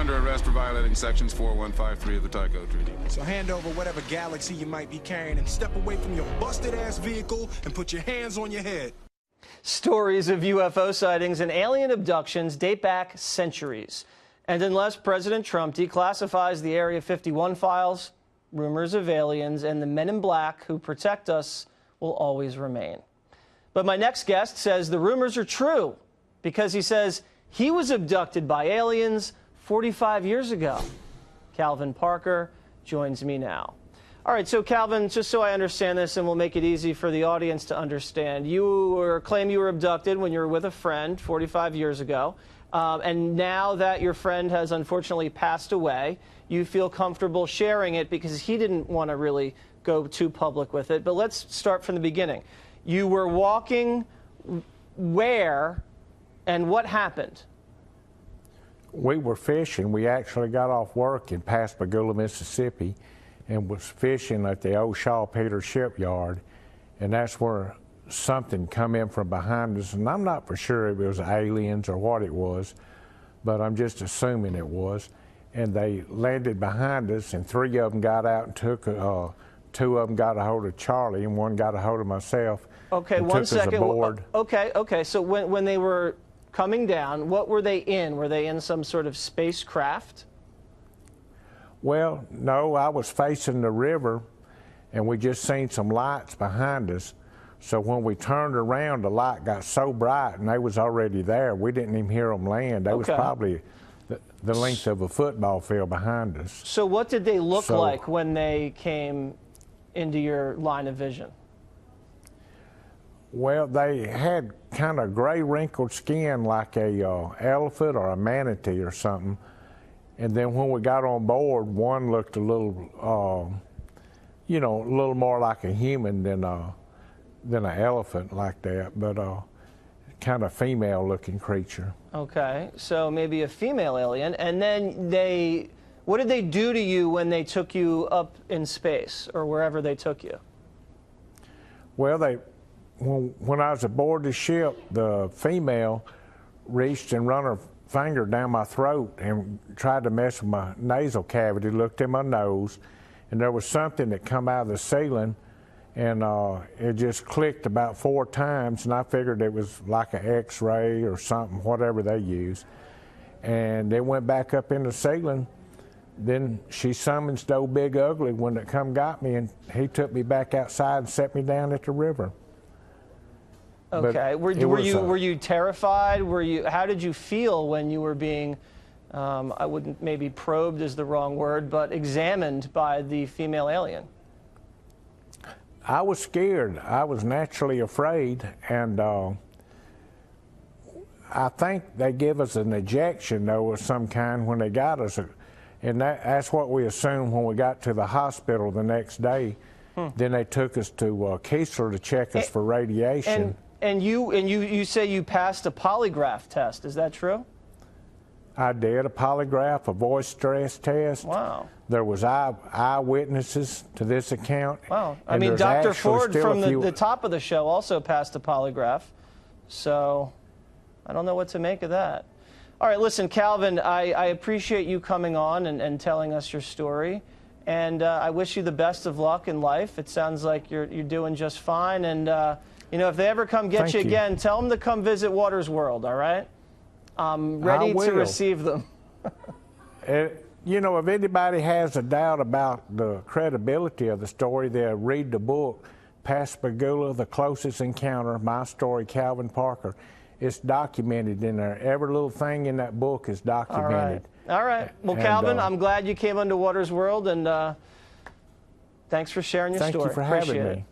under arrest for violating sections 4153 of the Tycho Treaty. So hand over whatever galaxy you might be carrying and step away from your busted-ass vehicle and put your hands on your head. Stories of UFO sightings and alien abductions date back centuries. And unless President Trump declassifies the Area 51 files, rumors of aliens and the men in black who protect us will always remain. But my next guest says the rumors are true because he says he was abducted by aliens 45 years ago. Calvin Parker joins me now. All right, so Calvin, just so I understand this and we'll make it easy for the audience to understand, you claim you were abducted when you were with a friend 45 years ago. And now that your friend has unfortunately passed away, you feel comfortable sharing it because he didn't want to really go too public with it. But let's start from the beginning. You were walking where and what happened? We were fishing. We actually got off work in Pascagoula, Mississippi, and was fishing at the old Shaw Peters shipyard, and that's where something come in from behind us, and I'm not for sure if it was aliens or what it was, but I'm just assuming it was. And they landed behind us, and three of them got out and took, two of them got a hold of Charlie, and one got a hold of myself. Okay, and one took us second. aboard. Okay. So when they were coming down, what were they in? Were they in some sort of spacecraft? Well, no, I was facing the river, and we just seen some lights behind us. So when we turned around, the light got so bright, and they was already there. We didn't even hear them land. They was probably the length of a football field behind us. So what did they look like when they came into your line of vision? Well, they had kind of gray wrinkled skin like a elephant or a manatee or something. And then when we got on board, one looked a little, you know, a little more like a human than an elephant like that, but kind of female-looking creature. Okay, so maybe a female alien. And then what did they do to you when they took you up in space or wherever they took you? Well, when I was aboard the ship, the female reached and run her finger down my throat and tried to mess with my nasal cavity, looked in my nose, and there was something that come out of the ceiling, and it just clicked about 4 times, and I figured it was like an X-ray or something, whatever they use. And it went back up in the ceiling. Then she summons the old big ugly one that come got me, and he took me back outside and set me down at the river. Okay. Were you terrified? How did you feel when you were being, I wouldn't, maybe probed is the wrong word, but examined by the female alien? I was scared. I was naturally afraid, and I think they give us an ejection, though, of some kind when they got us, and that's what we assumed when we got to the hospital the next day. Then they took us to Keesler to check us for radiation. And you say you passed a polygraph test. Is that true? I did a polygraph, a voice stress test. Wow. There was eyewitnesses to this account. Wow. I mean, Dr. Ford from the top of the show also passed a polygraph. So I don't know what to make of that. All right, listen, Calvin, I appreciate you coming on and telling us your story. And I wish you the best of luck in life. It sounds like you're doing just fine. And you know, if they ever come get you again, tell them to come visit Waters World, all right? I'm ready to receive them. You know, if anybody has a doubt about the credibility of the story, they'll read the book, Pascagoula, The Closest Encounter, My Story, Calvin Parker. It's documented in there. Every little thing in that book is documented. All right. Well, Calvin, I'm glad you came onto Waters World, and thanks for sharing your story. Thank you for having me.